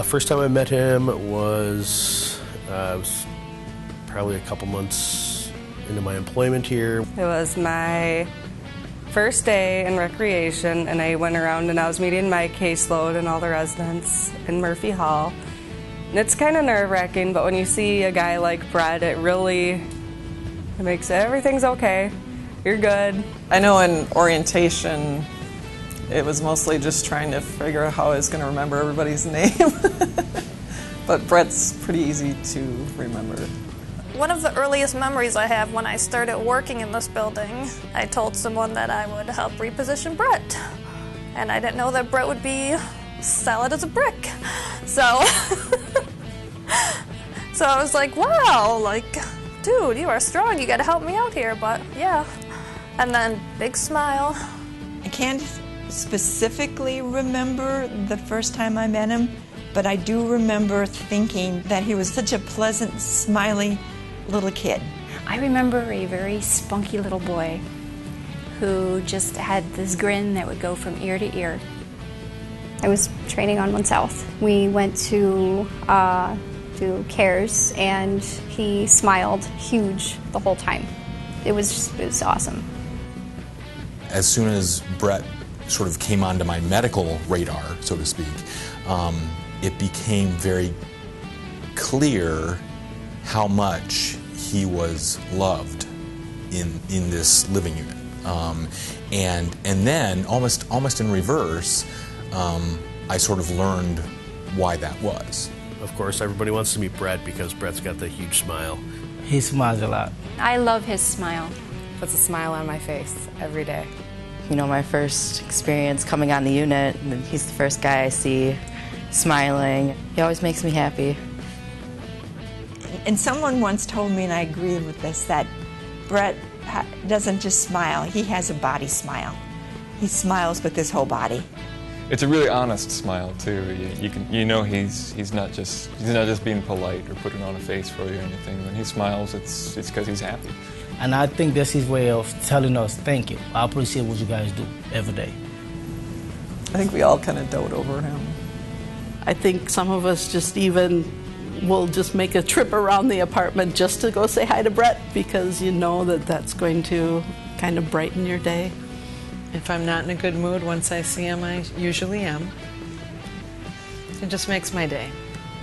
First time I met him was probably a couple months into my employment here. It was my first day in recreation, and I went around and I was meeting my caseload and all the residents in Murphy Hall. And it's kind of nerve-wracking, but when you see a guy like Brett, it makes everything's okay. You're good. I know in orientation, it was mostly just trying to figure out how I was going to remember everybody's name. But Brett's pretty easy to remember. One of the earliest memories I have when I started working in this building, I told someone that I would help reposition Brett. And I didn't know that Brett would be solid as a brick. So, so I was like, wow, like, dude, you are strong. You got to help me out here. But yeah. And then big smile. I can't specifically remember the first time I met him, but I do remember thinking that he was such a pleasant, smiley little kid. I remember a very spunky little boy who just had this grin that would go from ear to ear. I was training on 1 South. We went to do CARES, and he smiled huge the whole time. It was awesome. As soon as Brett sort of came onto my medical radar, so to speak, it became very clear how much he was loved in this living unit. And then, almost in reverse, I sort of learned why that was. Of course, everybody wants to meet Brett because Brett's got the huge smile. He smiles a lot. I love his smile. Puts a smile on my face every day. You know, my first experience coming on the unit, and he's the first guy I see smiling. He always makes me happy. And someone once told me, and I agree with this, that Brett doesn't just smile, he has a body smile. He smiles with his whole body. It's a really honest smile too. You know he's not just being polite or putting on a face for you or anything. When he smiles, it's because he's happy. And I think that's his way of telling us thank you. I appreciate what you guys do every day. I think we all kind of dote over him. I think some of us just even will just make a trip around the apartment just to go say hi to Brett, because you know that that's going to kind of brighten your day. If I'm not in a good mood, once I see him, I usually am. It just makes my day.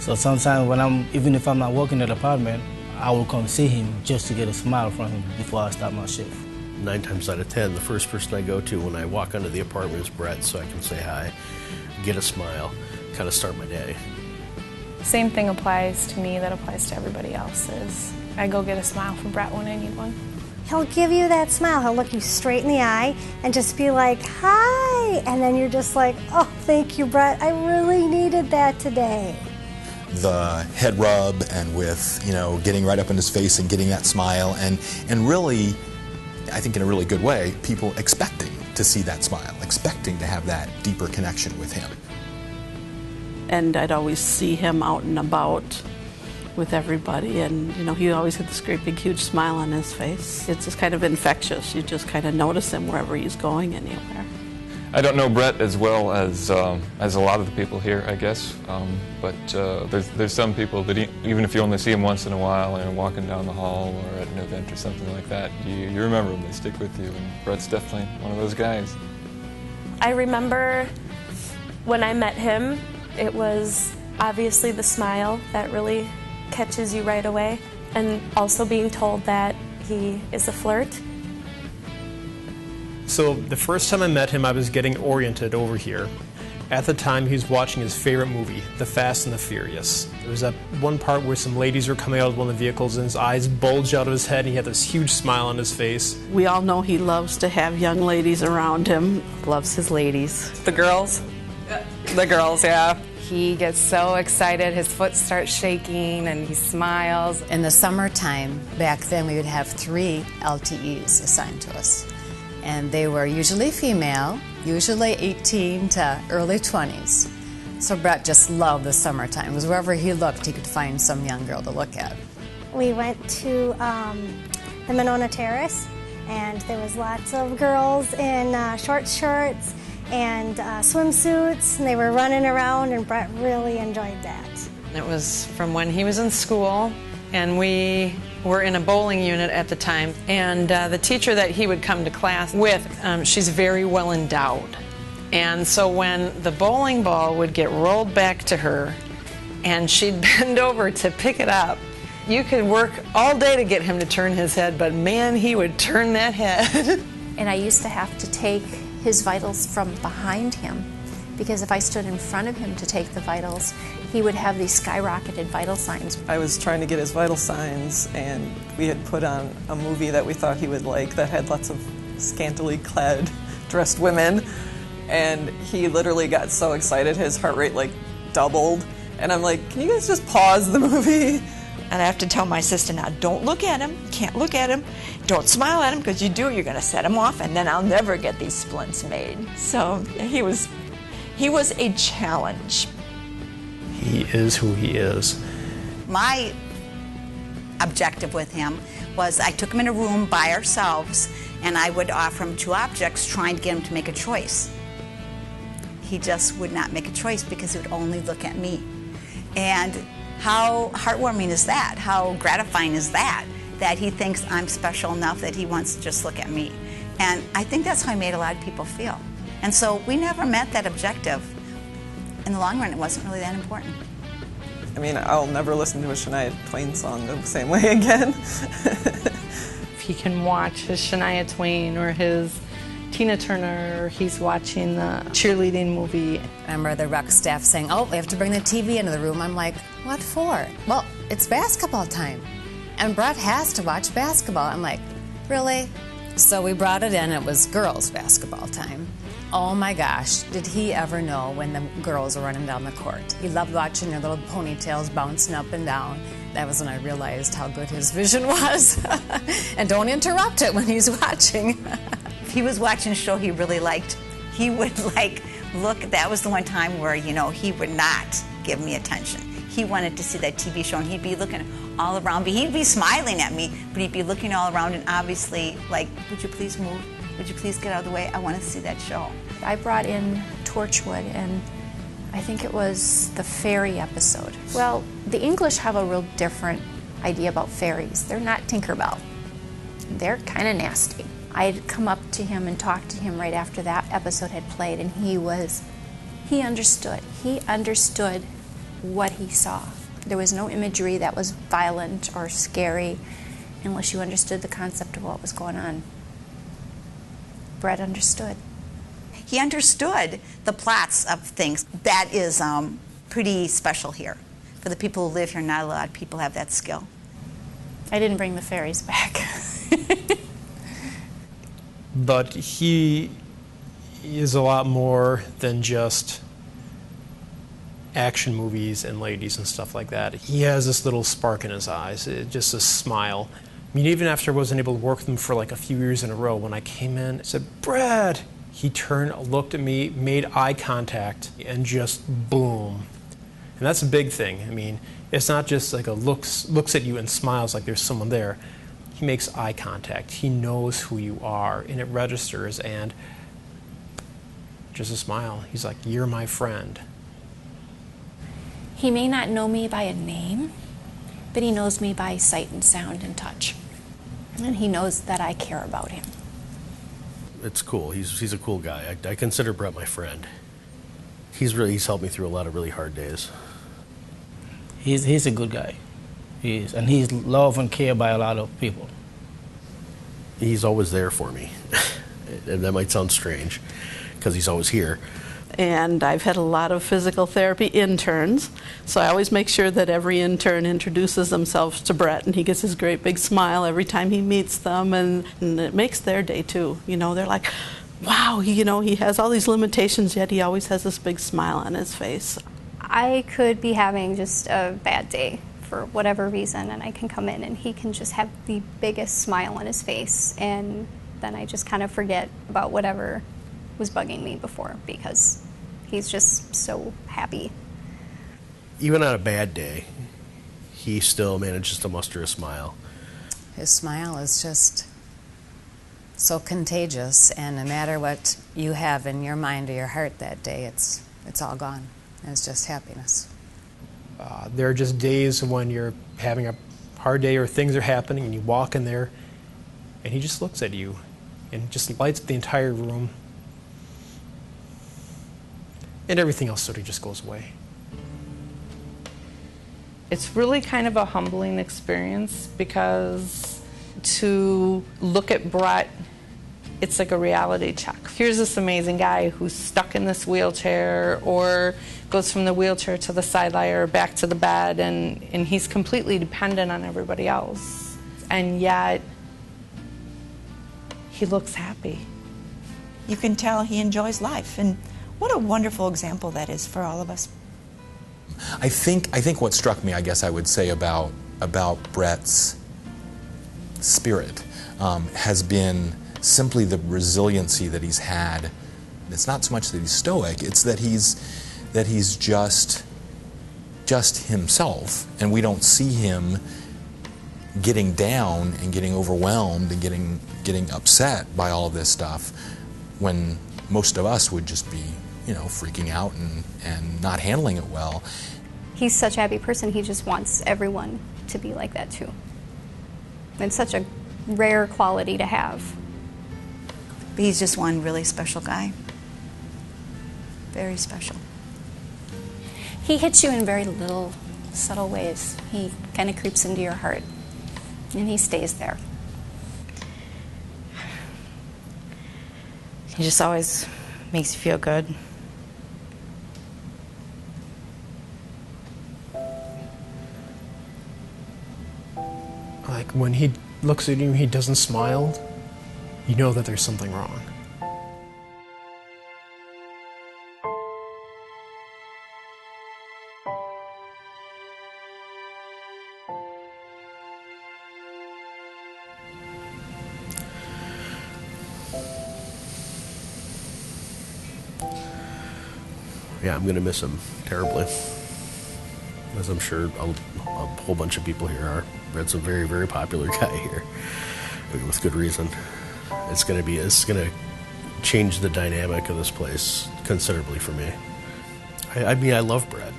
So sometimes even if I'm not working at the apartment, I will come see him just to get a smile from him before I start my shift. 9 times out of 10, the first person I go to when I walk onto the apartment is Brett, so I can say hi, get a smile, kind of start my day. Same thing applies to me that applies to everybody else. Is I go get a smile from Brett when I need one. He'll give you that smile. He'll look you straight in the eye and just be like, hi. And then you're just like, oh, thank you, Brett. I really needed that today. The head rub and with, getting right up in his face and getting that smile and really, I think in a really good way, people expecting to see that smile, expecting to have that deeper connection with him. And I'd always see him out and about with everybody, and he always had this great big huge smile on his face. It's just kind of infectious. You just kind of notice him wherever he's going, anywhere. I don't know Brett as well as a lot of the people here, I guess, but there's some people that even if you only see them once in a while and walking down the hall or at an event or something like that, you remember them, they stick with you, and Brett's definitely one of those guys. I remember when I met him, it was obviously the smile that really catches you right away, and also being told that he is a flirt. So the first time I met him, I was getting oriented over here. At the time, he was watching his favorite movie, The Fast and the Furious. There was that one part where some ladies were coming out of one of the vehicles and his eyes bulged out of his head and he had this huge smile on his face. We all know he loves to have young ladies around him. Loves his ladies. The girls? The girls, yeah. He gets so excited, his foot starts shaking, and he smiles. In the summertime, back then, we would have 3 LTEs assigned to us. And they were usually female, usually 18 to early 20s. So Brett just loved the summertime, because wherever he looked, he could find some young girl to look at. We went to the Monona Terrace, and there was lots of girls in short shorts and swimsuits, and they were running around, and Brett really enjoyed that. It was from when he was in school, and we were in a bowling unit at the time, and the teacher that he would come to class with, she's very well endowed. And so when the bowling ball would get rolled back to her and she'd bend over to pick it up, you could work all day to get him to turn his head, but man, he would turn that head. And I used to have to take his vitals from behind him, because if I stood in front of him to take the vitals, he would have these skyrocketed vital signs. I was trying to get his vital signs, and we had put on a movie that we thought he would like that had lots of scantily clad, dressed women. And he literally got so excited, his heart rate like doubled. And I'm like, can you guys just pause the movie? And I have to tell my sister now, don't look at him, can't look at him, don't smile at him, because you do, you're going to set him off, and then I'll never get these splints made. So he was a challenge. He is who he is. My objective with him was I took him in a room by ourselves, and I would offer him 2 objects trying to get him to make a choice. He just would not make a choice because he would only look at me. And how heartwarming is that? How gratifying is that? That he thinks I'm special enough that he wants to just look at me. And I think that's how he made a lot of people feel. And so we never met that objective. In the long run, it wasn't really that important. I mean, I'll never listen to a Shania Twain song the same way again. If he can watch his Shania Twain or his Tina Turner, or he's watching the cheerleading movie. I remember the rec staff saying, oh, we have to bring the TV into the room. I'm like, what for? Well, it's basketball time. And Brett has to watch basketball. I'm like, really? So we brought it in. It was girls' basketball time. Oh my gosh, did he ever know when the girls were running down the court? He loved watching their little ponytails bouncing up and down. That was when I realized how good his vision was. And don't interrupt it when he's watching. If he was watching a show he really liked, he would look. That was the one time where, he would not give me attention. He wanted to see that TV show, and he'd be looking all around me. He'd be smiling at me, but he'd be looking all around and obviously like, would you please move? Would you please get out of the way? I want to see that show. I brought in Torchwood, and I think it was the fairy episode. Well, the English have a real different idea about fairies. They're not Tinkerbell. They're kind of nasty. I'd come up to him and talk to him right after that episode had played, and he understood. He understood what he saw. There was no imagery that was violent or scary unless you understood the concept of what was going on. Brett understood. He understood the plots of things. That is pretty special here. For the people who live here, not a lot of people have that skill. I didn't bring the fairies back. But he is a lot more than just action movies and ladies and stuff like that. He has this little spark in his eyes, just a smile. I mean, even after I wasn't able to work with him for like a few years in a row, when I came in, I said, Brad! He turned, looked at me, made eye contact, and just boom. And that's a big thing. I mean, it's not just like a looks at you and smiles like there's someone there. He makes eye contact. He knows who you are, and it registers, and just a smile. He's like, you're my friend. He may not know me by a name, but he knows me by sight and sound and touch. And he knows that I care about him. It's cool. He's a cool guy. I consider Brett my friend. He's helped me through a lot of really hard days. He's a good guy. He is, and he's loved and cared by a lot of people. He's always there for me. And that might sound strange, because he's always here. And I've had a lot of physical therapy interns, so I always make sure that every intern introduces themselves to Brett, and he gets his great big smile every time he meets them, and it makes their day too. They're like, wow, he has all these limitations, yet he always has this big smile on his face. I could be having just a bad day for whatever reason, and I can come in and he can just have the biggest smile on his face, and then I just kind of forget about whatever was bugging me before, because he's just so happy. Even on a bad day, he still manages to muster a smile. His smile is just so contagious, and no matter what you have in your mind or your heart that day, it's all gone. And it's just happiness. There are just days when you're having a hard day or things are happening and you walk in there and he just looks at you and just lights up the entire room, and everything else sort of just goes away. It's really kind of a humbling experience, because to look at Brett, it's like a reality check. Here's this amazing guy who's stuck in this wheelchair, or goes from the wheelchair to the sidelight or back to the bed, and he's completely dependent on everybody else. And yet, he looks happy. You can tell he enjoys life, and what a wonderful example that is for all of us. I think what struck me, I guess I would say, about Brett's spirit has been simply the resiliency that he's had. It's not so much that he's stoic, it's that he's just himself, and we don't see him getting down and getting overwhelmed and getting upset by all of this stuff, when most of us would just be, freaking out and not handling it well. He's such a happy person, he just wants everyone to be like that too. It's such a rare quality to have. But he's just one really special guy. Very special. He hits you in very little, subtle ways. He kind of creeps into your heart, and he stays there. He just always makes you feel good. Like when he looks at you, he doesn't smile, you know that there's something wrong. Yeah, I'm going to miss him terribly, as I'm sure a whole bunch of people here are. Brett's a very, very popular guy here, with good reason. It's going to change the dynamic of this place considerably for me. I mean, I love Brett.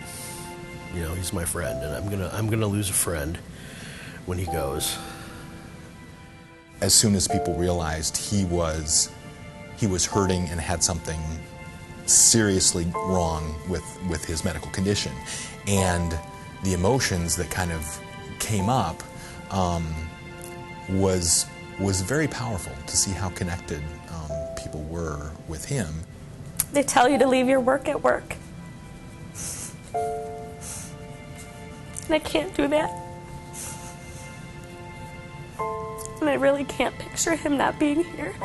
He's my friend, and I'm gonna lose a friend when he goes. As soon as people realized he was hurting and had something seriously wrong with his medical condition, and the emotions that kind of came up was very powerful to see how connected people were with him. They tell you to leave your work at work. And I can't do that. And I really can't picture him not being here.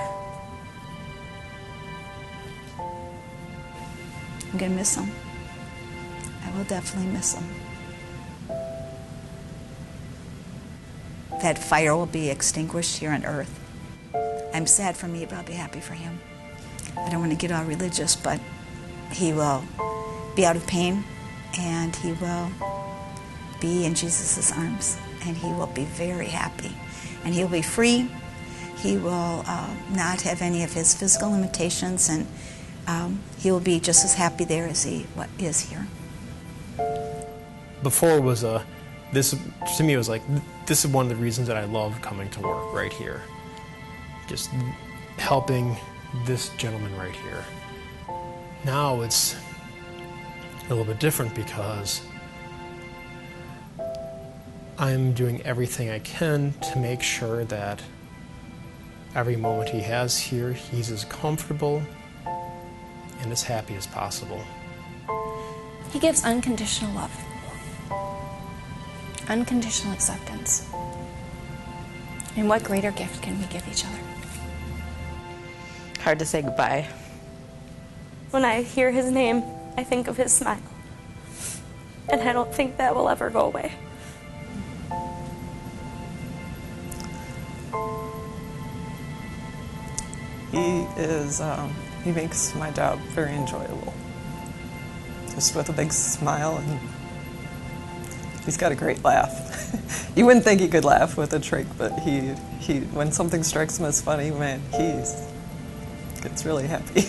I'm going to miss him. I will definitely miss him. That fire will be extinguished here on earth. I'm sad for me, but I'll be happy for him. I don't want to get all religious, but he will be out of pain, and he will be in Jesus' arms, and he will be very happy. And he'll be free. He will not have any of his physical limitations, and he will be just as happy there as he is here. Before was this to me was like, this is one of the reasons that I love coming to work right here. Just helping this gentleman right here. Now it's a little bit different, because I'm doing everything I can to make sure that every moment he has here, he's as comfortable and as happy as possible. He gives unconditional love, unconditional acceptance. And what greater gift can we give each other? Hard to say goodbye. When I hear his name, I think of his smile. And I don't think that will ever go away. He makes my job very enjoyable. Just with a big smile, and He's got a great laugh. You wouldn't think he could laugh with a trick, but he when something strikes him as funny, man, he gets really happy.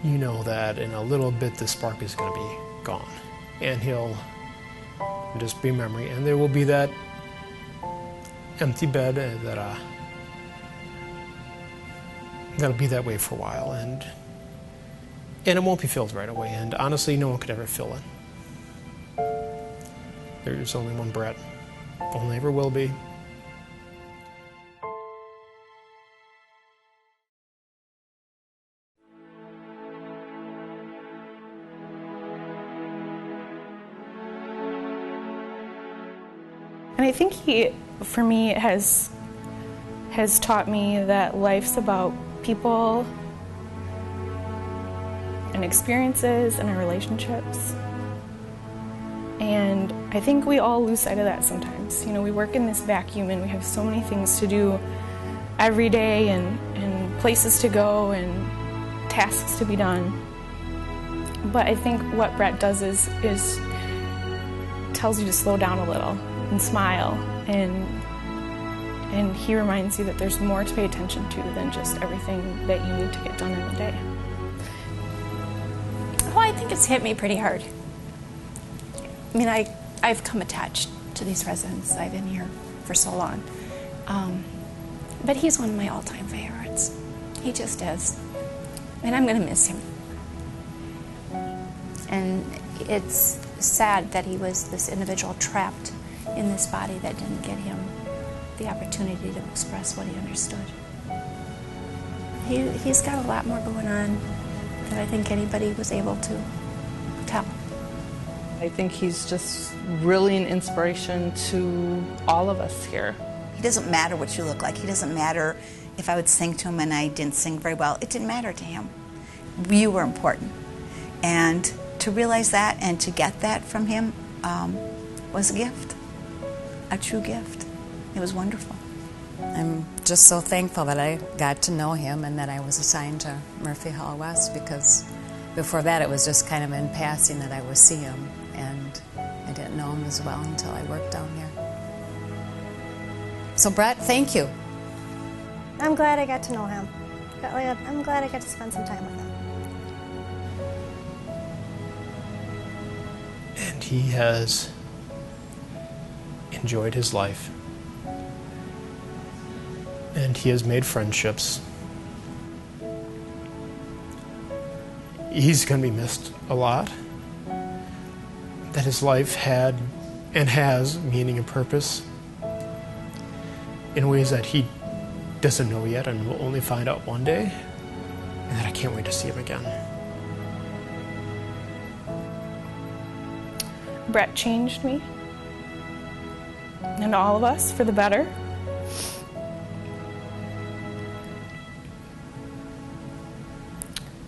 You know that in a little bit the spark is going to be gone, and he'll just be memory, and there will be that empty bed that'll be that way for a while, and it won't be filled right away, and honestly no one could ever fill it. There's only one Brett, only ever will be. And I think he, for me, has taught me that life's about people and experiences and our relationships. And I think we all lose sight of that sometimes. You know, we work in this vacuum and we have so many things to do every day and places to go and tasks to be done. But I think what Brett does is tells you to slow down a little and smile, and he reminds you that there's more to pay attention to than just everything that you need to get done in the day. Well, I think it's hit me pretty hard. I mean, I've come attached to these residents. I've been here for so long. But he's one of my all-time favorites. He just is. And I'm going to miss him. And it's sad that he was this individual trapped in this body that didn't get him the opportunity to express what he understood. He's got a lot more going on than I think anybody was able to tell. I think he's just really an inspiration to all of us here. He doesn't matter what you look like. He doesn't matter if I would sing to him and I didn't sing very well. It didn't matter to him. You were important. And to realize that and to get that from him was a gift, a true gift. It was wonderful. I'm just so thankful that I got to know him and that I was assigned to Murphy Hall West, because before that it was just kind of in passing that I would see him, and I didn't know him as well until I worked down here. So Brett, thank you. I'm glad I got to know him. I'm glad I got to spend some time with him. And he has enjoyed his life. And he has made friendships. He's going to be missed a lot. That his life had and has meaning and purpose in ways that he doesn't know yet and will only find out one day. And that I can't wait to see him again. Brett changed me and all of us for the better.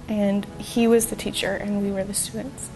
And he was the teacher and we were the students.